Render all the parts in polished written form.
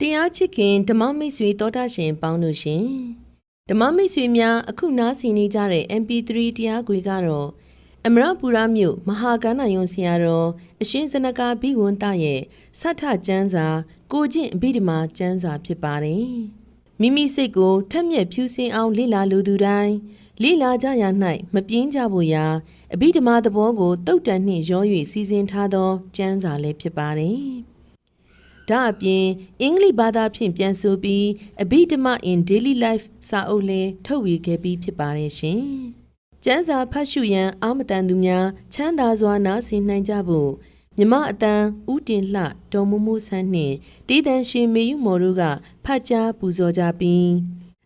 တရားချစ်ခင်ဓမ္မမိတ်ဆွေတော်တာရှင်ပေါင်းတို့ရှင်ဓမ္မမိတ်ဆွေများအခုနားဆင်နေကြတဲ့ MP3 တရားခွေကတော့အမရပူရမြို့မဟာကန္နာယုံဆရာတော်အရှင်ဇနကာဘိဝန္တရဲ့ဆဋ္ဌကျမ်းစာကိုကျင့်အဘိဓမ္မာကျမ်းစာဖြစ်ပါတယ်မိမိစိတ်ကိုထက်မြက်ဖြူစင်အောင်လေ့လာလိုသူတိုင်းလေ့လာကြရ၌မပြင်းကြဖို့ရာအဘိဓမ္မာသဘောကိုတုတ်တန်နှင့်ရော၍စီစဉ်ထားသောကျမ်းစာလည်းဖြစ်ပါတယ်ဒါအပြင်အင်္ဂလိပ်ဘာသာဖြင့်ပြန်ဆိုပြီးအဘိဓမ္မာ in daily life စာအုပ်လည်းထုတ်ဝေခဲ့ပြီးဖြစ်ပါတယ်ရှင်။ကျမ်းစာဖတ်ရှုရန်အာမတန်သူများချမ်းသာစွာနားဆင်နိုင်ကြဖို့မြမအတန်ဦးတင်လှဒေါ်မိုးမိုးဆန်းနှင့်တေးတန်ရှင်မေယူမော်တို့ကဖတ်ကြားပူဇော်ကြပြီး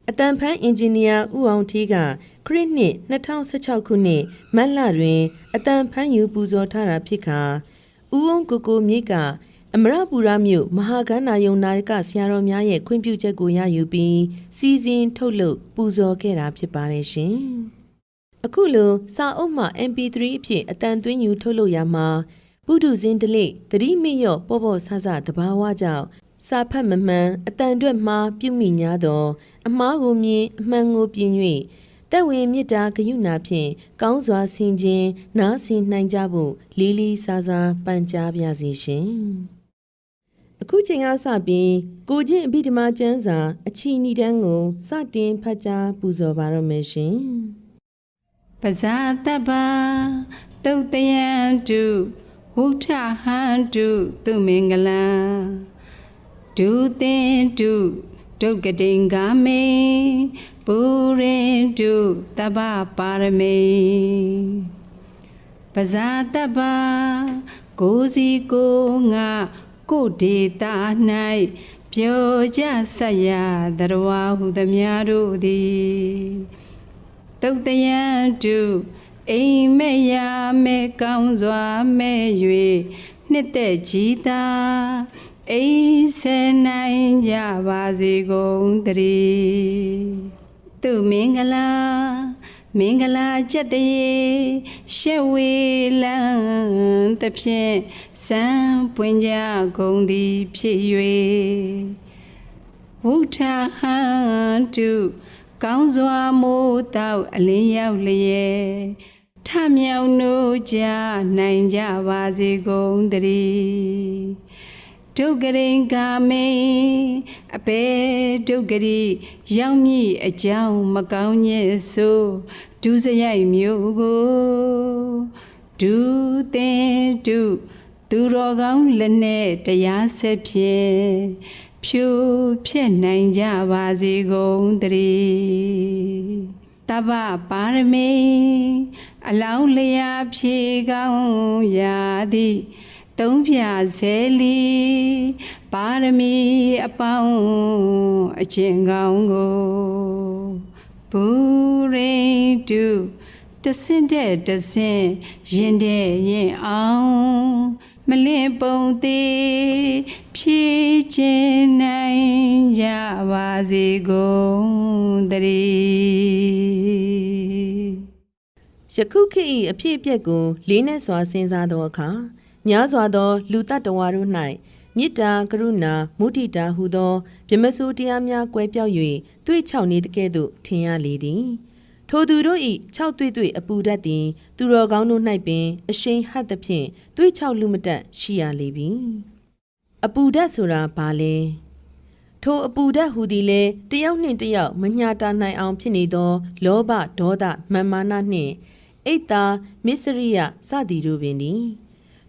အတန်ဖန်းအင်ဂျင်နီယာဦးအောင်ဌေးကခရစ်နှစ်2016ခုနှစ်မတ်လတွင်အတန်ဖန်းယူပူဇော်ထားတာဖြစ်ခါဦးအောင်ကိုမြင့်ကအမရပူရမြို့မဟာကန္နာယုံနာယကဆရာတော်များရဲ့ခွင့်ပြုချက်ကိုရယူပြီးစီစဉ်ထုတ်လုပ်ပူဇော်ခဲ့တာဖြစ်ပါတယ်ရှင်။အခုလိုစာအုပ်မှ MP3 အဖြစ်အတန်သွင်းယူထုတ်လုပ်ရမှာပုထုဇဉ်တလိသတိမိရော့ပေါ့ဆဆတဘာဝကြောင့်စာဖတ်မမှန်အတန်အတွက်မှားပြုမိညာတော့အမှားကိုမြင်အမှန်ကိုပြင်၍တက်ဝင်မြစ်တာဂယုဏဖြင့်ကောင်းစွာဆင်ခြင်နားဆင်နိုင်ကြဖို့လေးလေးစားစားပန်ကြားပါစီရှင်။အခုချိန်ကစပြီးကိုကျင့်အဘိဓမ္မာကျမ်းစာအချီနီတန်းကိုစတင်ဖတ်ကြားပူဇော်ပါရမယ်ရှင်ပဇာတပ္ပတုတ်တယံတုဝုထဟန္တုသူမင်္ဂလံဒုသင်တုဒုက္ကတိင်္ဂမေပုရင်တုတပ္ပပါရမေပဇာတပ္ပကိုစီကိုငါကိုဒေတာ၌ပြောကြဆက်ရတရဝဟုသမျှတို့သည်တုတ်တယံတုအိမ်မဲ့ရမဲ့ကောင်းစွာမဲ့၍နှစ်သက်ကြည်သာအိမ်ဆဲနိုင်ကြပါစေကုန်တည်းသူမင်္ဂလာမင်္ဂလာချက်တရေရှက်ဝေလန်းသဖြင့်စံပွင့်ကြကုန်သည်ဖြစ်၍ဝုထဟန္တုကောင်းစွာမိုးတောက်အလင်းရောက်လျက်ထမြောင်နိုးကြနိုင်ကြပါစေကုန်တည်းဒုက္ခရိင်္ဂမေအပေဒုက္ခရိရောက်မြည်အကြောင်းမကောင်းညစ်ဆိုဒုစရိုက်မျိုးကိုဒုသင်တုသူတော်ကောင်းလက်နဲ့တရားဆက်ဖြင့်ဖြိုးဖြစ်နိုင်ကြပါစေကုန်တည်းတပ္ပပါရမေအလောင်းလျာဖြေကောင်းရာသည်သုံးဖြာဆဲလီပါရမီအပေါင်းအကျင့်ကောင်းကိုဘူရိတုတဆင့်တဲ့တဆင့်ရင်တဲ့ရင်အောင်မလင့်ပုံသေးဖြည့်ခြင်းနိုင်ကြပါစေကုန်တည်းယခုခေတ်၏အဖြစ်အပျက်ကိုလေးနက်စွာစဉ်းစားသောအခါများစွာသောလူတ attva တို့၌မေတ္တာကရုဏာမုဒိတာဟုသောဗြဟ္မစိုးတရားများကွဲပြောက်၍တွေ့ချောက်နေတကဲ့သို့ထင်ရလေသည်ထိုသူတို့၏၆တွေ့အပူဓာတ်သည်သူတော်ကောင်းတို့၌ပင်အရှိန်ဟတ်သဖြင့်တွေ့ချောက်လူမတက်ရှိရလေပြီအပူဓာတ်ဆိုတာဘာလဲထိုအပူဓာတ်ဟူသည်လေတယောက်နှင့်တယောက်မညှာတာနိုင်အောင်ဖြစ်နေသောလောဘဒေါသမာနနှင့်အိတ်တာမစ္စရိယစသည်တို့ပင်သည်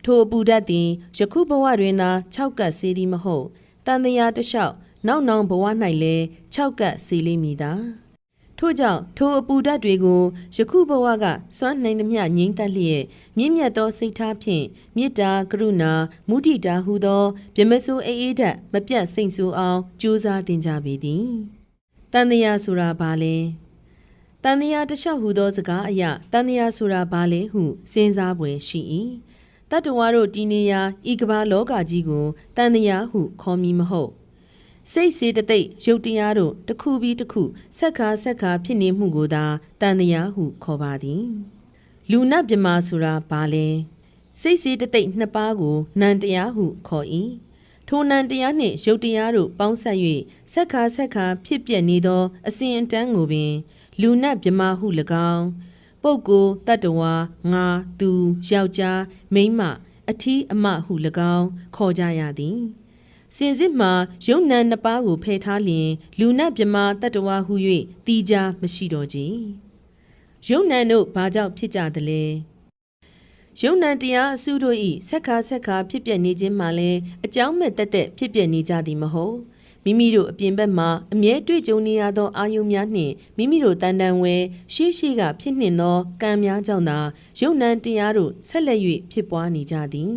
ထိုအပူဓာတ်သည်ယခုဘဝတွင်သာ6ကပ်စေသည်မဟုတ်တန်တရားတလျှောက်နောက်ဘဝ၌လည်း6ကပ်စေလိမ့်မည်သာထို့ကြောင့်ထိုအပူဓာတ်တွေကိုယခုဘဝကစွမ်းနိုင်သမျှငြိမ်းသက်လျက်မြင့်မြတ်သောစိတ်ထားဖြင့်မေတ္တာကရုဏာမုဒိတာဟုသောဗြဟ္မစိုးအေးဓာတ်မပြတ်စိမ့်ဆူအောင်ကြိုးစားသင်ကြပေသည်တန်တရားဆိုတာဘာလဲတန်တရားတလျှောက်ဟုသောစကားအရတန်တရားဆိုတာဘာလဲဟုစဉ်းစားပွေရှိ၏တတ္တဝါတို့တည်နေရာဤကမ္ဘာလောကကြီးကိုတန်တရားဟုခေါ်မည်မဟုတ်စိတ်စေတသိက်ရုပ်တရားတို့တစ်ခုပြီးတစ်ခုဆက်ခါဖြစ်နေမှုကိုသာတန်တရားဟုခေါ်ပါသည်လူနတ်မြမာဆိုတာဘာလဲစိတ်စေတသိက်နှစ်ပါးကိုနံတရားဟုခေါ်၏ ထိုနံတရားနှင့်ရုပ်တရားတို့ပေါင်းဆက်၍ဆက်ခါဖြစ်ပျက်နေသောအစဉ်အတန်းကိုပင်လူနတ်မြမဟု၎င်းပုဂ္ဂိုလ်တတ္တဝါငါသူယောက်ျားမိန်းမအထီးအမဟု၎င်းခေါ်ကြရသည်စင်စစ်မှာယုံနံနှစ်ပါးကိုဖယ်ထားလျင်လူနတ်မြမတတ္တဝါဟု၍တီးခြားမရှိတော့ကြယုံနံတို့ဘာကြောင့်ဖြစ်ကြသလဲယုံနံတရားအစုတို့၏ဆက်ခါဖြစ်ပျက်နေခြင်းမှာလည်းအကြောင်းမဲ့တက်ဖြစ်ပျက်နေကြသည်မဟုတ်မိမိတို့အပြင်ဘက်မှာအမြဲတွေ့ကြုံနေရသောအာယုများနှင့်မိမိတို့တန်တန်ဝဲရှေ့ကဖြစ်နှင့်သောကံများကြောင့်သာယုံနံတရားတို့ဆက်လက်၍ဖြစ်ပွားနေကြသည်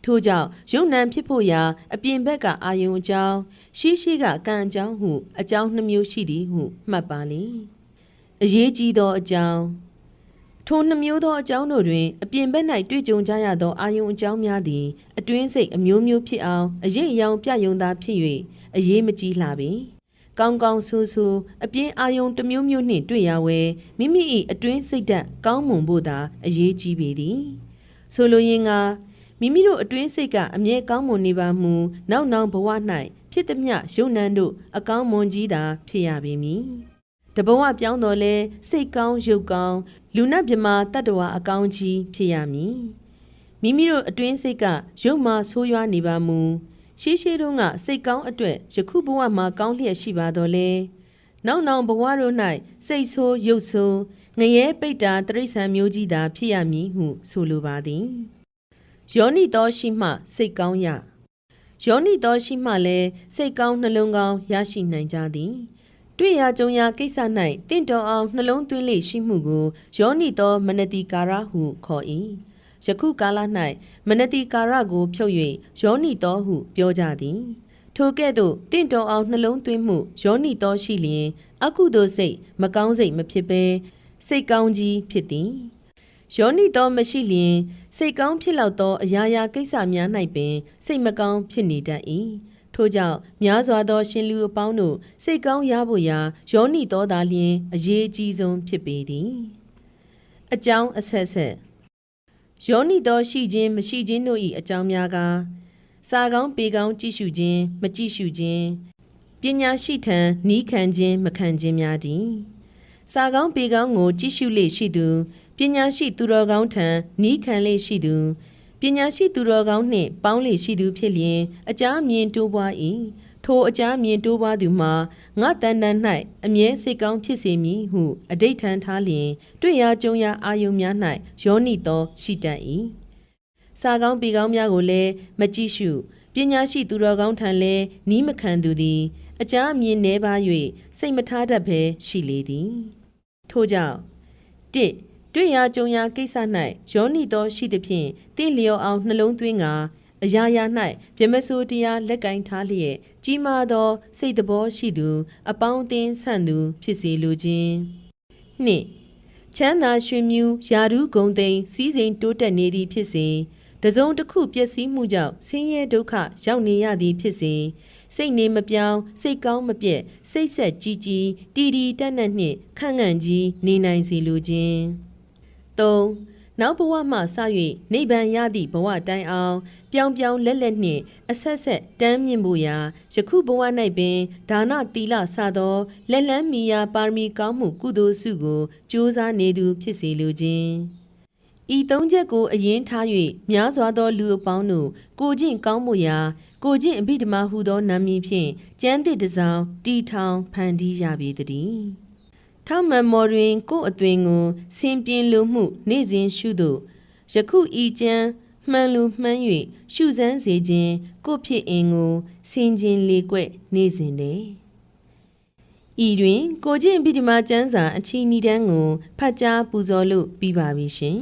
ထို့ကြောင့်ယုံနံဖြစ်ဖို့ရာအပြင်ဘက်ကအာယုအကြောင်းရှေ့ကကံအကြောင်းဟုအကြောင်းနှမျိုးရှိသည်ဟုမှတ်ပါလေအရေးကြီးသောအကြောင်းထိုနှမျိုးသောအကြောင်းတို့တွင်အပြင်ဘက်၌တွေ့ကြုံကြရသောအာယုံအကြောင်းများသည်အတွင်းစိတ်အမျိုးမျိုးဖြစ်အောင်အရေးအယောင်ပြယုံသာဖြစ်၍အရေးမကြီးလှပေကောင်းကောင်းဆိုးဆိုးအပြင်အာယုံတစ်မျိုးမျိုးနှင့်တွေ့ရဝဲမိမိ၏အတွင်းစိတ်ဓာတ်ကောင်းမွန်ဖို့သာအရေးကြီးပေသည်ဆိုလိုရင်းကမိမိတို့အတွင်းစိတ်ကအမြဲကောင်းမွန်နေပါမူနောက်ဘဝ၌ဖြစ်သည်မျှယုံနံတို့အကောင်းမွန်ကြီးသာဖြစ်ရပေမည်တဘဝပြောင်းတော်လဲစိတ်ကောင်းရုပ်ကောင်းလူနတ်မြမတတ္တဝါအကောင်းကြီးဖြစ်ရမည်မိမိတို့အတွင်းစိတ်ကရုပ်မှဆိုးရွားနေပါမူရှေးတုန်းကစိတ်ကောင်းအတွက်ယခုဘဝမှာကောင်းလျက်ရှိပါတော့လဲနောက်ဘဝတို့၌စိတ်ဆိုးရုပ်ဆိုးငရဲပိတ္တာတိရစ္ဆာန်မျိုးကြီးသာဖြစ်ရမည်ဟုဆိုလိုပါသည်ယောနိတော်ရှိမှစိတ်ကောင်းရယောနိတော်ရှိမှလည်းစိတ်ကောင်းနှလုံးကောင်းရရှိနိုင်ကြသည်တွေ့ရကြုံရကိစ္စ၌တင့်တော်အောင်နှလုံးသွင်းလေရှိမှုကိုယောနိတော်မနတိကာရဟုခေါ်၏ယခုကာလ၌မနတိကာရကိုဖြုတ်၍ယောနိတော်ဟုပြောကြသည်ထိုကဲ့သို့တင့်တော်အောင်နှလုံးသွင်းမှုယောနိတော်ရှိလျင်အကုသိုလ်စိတ်မကောင်းစိတ်မဖြစ်ဘဲစိတ်ကောင်းကြီးဖြစ်သည်ယောနိတော်မရှိလျင်စိတ်ကောင်းဖြစ်လောက်သောအရာရာကိစ္စများ၌ပင်စိတ်မကောင်းဖြစ်နေတတ်၏ထို့ကြောင့်များစွာသောရှင်လူအပေါင်းတို့စိတ်ကောင်းရဖို့ရာယောနိတော်သာလျင်အရေးအကြီးဆုံးဖြစ်ပေသည်အကြောင်းအဆက်ဆက်ယောနိတော်ရှိခြင်းမရှိခြင်းတို့၏အကြောင်းများကစာကောင်းပေကောင်းကြည့်ရှုခြင်းမကြည့်ရှုခြင်းပညာရှိထံနီးခံခြင်းမခံခြင်းများသည်စာကောင်းပေကောင်းကိုကြည့်ရှုလေရှိသူပညာရှိသူတော်ကောင်းထံနီးခံလေရှိသူပညာရှိသူတော်ကောင်းနှင့်ပေါင်းလေရှိသူဖြစ်လျင်အကြအမြင်တိုးပွား၏ထိုအကြအမြင်တိုးပွားသူမှာငါတန်တန်၌အမြဲစိတ်ကောင်းဖြစ်စေမည်ဟုအဓိဋ္ဌာန်ထားလျင်တွေ့ရကြုံရအာယုံများ၌ယောနိတော်ရှိတတ်၏စာကောင်းပေကောင်းများကိုလည်းမကြည့်ရှုပညာရှိသူတော်ကောင်းထံလည်းနီးမခံသူသည်အကြအမြင်နှဲပါ၍စိတ်မထားတတ်ဘဲရှိလေသည်ထို့ကြောင့်တွေ့ရကြုံရကိစ္စ၌ယောနိတော်ရှိသဖြင့်တင့်လျော်အောင်နှလုံးသွင်းကာအရာရာ၌ပြမစိုးတရားလက်ကင်ထားလျက်ကြီးမားသောစိတ်တော်ရှိသူအပေါင်းအသင်းဆန့်သူဖြစ်စေလိုခြင်းနှင့်ချမ်းသာရွှင်မြူယာရုဂုံသိမ်းစည်းစိမ်တိုးတက်နေသည်ဖြစ်စေတစုံတစ်ခုပျက်စီးမှုကြောင့်ဆင်းရဲဒုက္ခရောက်နေရသည်ဖြစ်စေစိတ်နေမပြောင်းစိတ်ကောင်းမပြည့်စိတ်ဆက်ကြီးတီတတ်နှင့်ခန့်န့်ကြီးနေနိုင်စေလိုခြင်း 3. နောက်ဘဝမှစ၍နိဗ္ဗာန်ရသည့်ဘဝတိုင်အောင်ပြောင်းလက်နှင့်အဆက်တမ်းမြင့်ဖို့ရာယခုဘဝ၌ပင်ဒါနသီလစသောလက်လန်းမီယာပါရမီကောင်းမှုကုသိုလ်စုကိုကြိုးစားနေသူဖြစ်စေလိုခြင်းဤသုံးချက်ကိုအရင်ထား၍များစွာသောလူအပေါင်းတို့ကိုကျင့်ကောင်းမှုရာကိုကျင့်အဘိဓမ္မာဟုသောနာမည်ဖြင့်ကျမ်းသစ်တစ်စောင်တီထောင်ဖန်တီးရပေတည်းထောက်မှန်မော်တွင်ကိုယ်အသွင်ကိုဆင်ပြင်းလိုမှုနေ့စဉ်ရှုသို့ယခုဤကျမ်းမှန်လူမှန်း၍ရှုစမ်းစေခြင်းကိုဖြစ်အင်ကိုဆင်ခြင်လေကွက်နေစဉ်တည်းဤတွင်ကိုကျင့်အဘိဓမ္မာကျမ်းစာအချီနီတန်းကိုဖတ်ကြားပူဇော်လို့ပြီးပါပြီရှင်